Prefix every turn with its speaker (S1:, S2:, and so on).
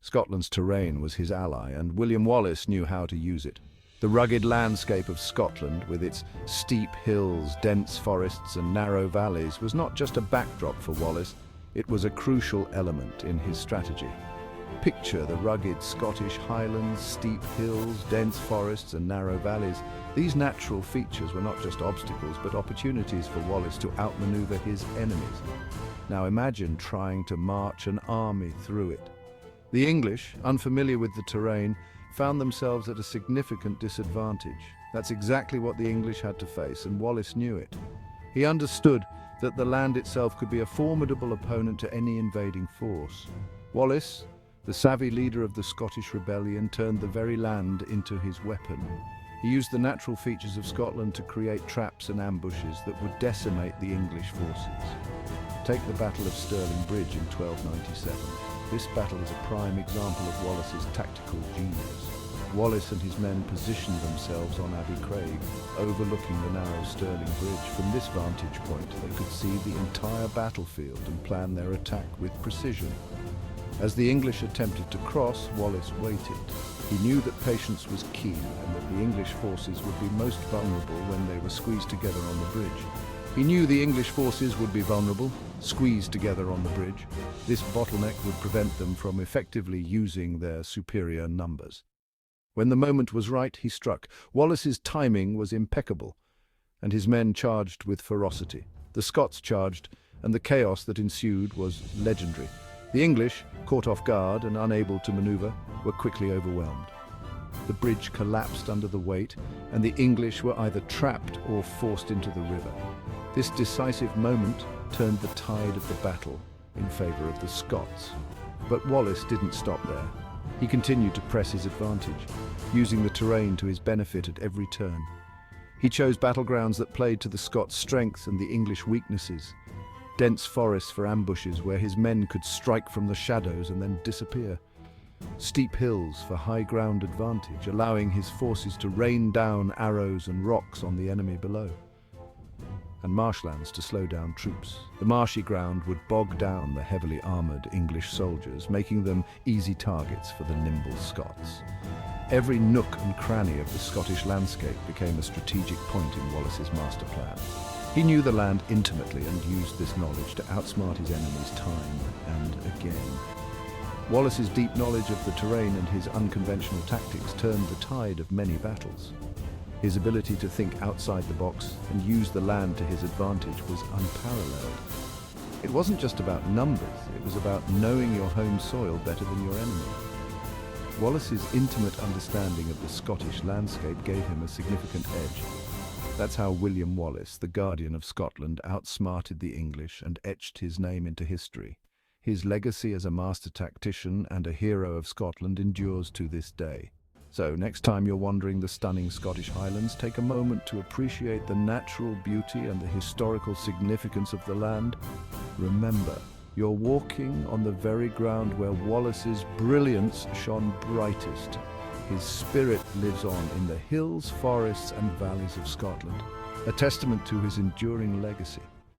S1: Scotland's terrain was his ally, and William Wallace knew how to use it. The rugged landscape of Scotland, with its steep hills, dense forests and narrow valleys, was not just a backdrop for Wallace, it was a crucial element in his strategy. Picture the rugged Scottish highlands, steep hills, dense forests and narrow valleys. These natural features were not just obstacles, but opportunities for Wallace to outmaneuver his enemies. Now imagine trying to march an army through it. The English, unfamiliar with the terrain, found themselves at a significant disadvantage. That's exactly what the English had to face, and Wallace knew it. He understood that the land itself could be a formidable opponent to any invading force. Wallace, the savvy leader of the Scottish rebellion, turned the very land into his weapon. He used the natural features of Scotland to create traps and ambushes that would decimate the English forces. Take the Battle of Stirling Bridge in 1297. This battle is a prime example of Wallace's tactical genius. Wallace and his men positioned themselves on Abbey Craig, overlooking the narrow Stirling Bridge. From this vantage point, they could see the entire battlefield and plan their attack with precision. As the English attempted to cross, Wallace waited. He knew that patience was key and that the English forces would be most vulnerable when they were squeezed together on the bridge. He knew the English forces would be vulnerable, squeezed together on the bridge. This bottleneck would prevent them from effectively using their superior numbers. When the moment was right, he struck. Wallace's timing was impeccable, and his men charged with ferocity. The Scots charged, and the chaos that ensued was legendary. The English, caught off guard and unable to maneuver, were quickly overwhelmed. The bridge collapsed under the weight, and the English were either trapped or forced into the river. This decisive moment turned the tide of the battle in favor of the Scots. But Wallace didn't stop there. He continued to press his advantage, using the terrain to his benefit at every turn. He chose battlegrounds that played to the Scots' strengths and the English weaknesses. Dense forests for ambushes where his men could strike from the shadows and then disappear. Steep hills for high ground advantage, allowing his forces to rain down arrows and rocks on the enemy below. And marshlands to slow down troops. The marshy ground would bog down the heavily armoured English soldiers, making them easy targets for the nimble Scots. Every nook and cranny of the Scottish landscape became a strategic point in Wallace's master plan. He knew the land intimately and used this knowledge to outsmart his enemies time and again. Wallace's deep knowledge of the terrain and his unconventional tactics turned the tide of many battles. His ability to think outside the box and use the land to his advantage was unparalleled. It wasn't just about numbers, it was about knowing your home soil better than your enemy. Wallace's intimate understanding of the Scottish landscape gave him a significant edge. That's how William Wallace, the Guardian of Scotland, outsmarted the English and etched his name into history. His legacy as a master tactician and a hero of Scotland endures to this day. So, next time you're wandering the stunning Scottish Highlands, take a moment to appreciate the natural beauty and the historical significance of the land. Remember, you're walking on the very ground where Wallace's brilliance shone brightest. His spirit lives on in the hills, forests and valleys of Scotland, a testament to his enduring legacy.